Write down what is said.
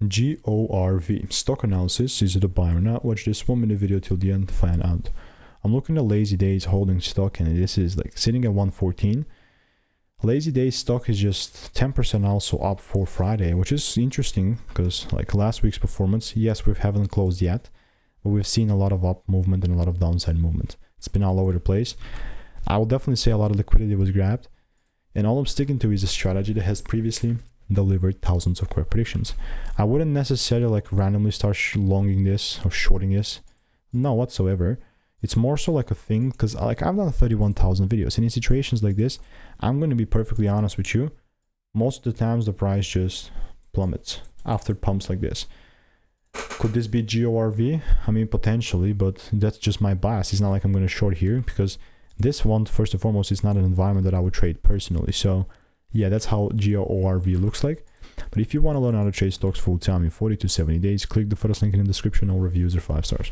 GORV stock analysis. Is it a buy or not? Watch this 1 minute video till the end to find out. I'm looking at Lazy Days holding stock, and this is like sitting at 114. Lazy Days stock is just 10% also up for Friday, which is interesting because like last week's performance, yes, we haven't closed yet, but we've seen a lot of up movement and a lot of downside movement. It's been all over the place. I will definitely say a lot of liquidity was grabbed, and all I'm sticking to is a strategy that has previously delivered thousands of correct predictions. I wouldn't necessarily like randomly start longing this or shorting this, no whatsoever. It's more so like a thing because like I've done 31,000 videos, and in situations like this, I'm going to be perfectly honest with you, most of the times the price just plummets after pumps like this. Could this be GORV? I mean, potentially, but that's just my bias. It's not like I'm going to short here because this one, first and foremost, is not an environment that I would trade personally. So yeah, that's how GORV looks like. But if you want to learn how to trade stocks full time in 40 to 70 days, click the first link in the description. All reviews are 5 stars.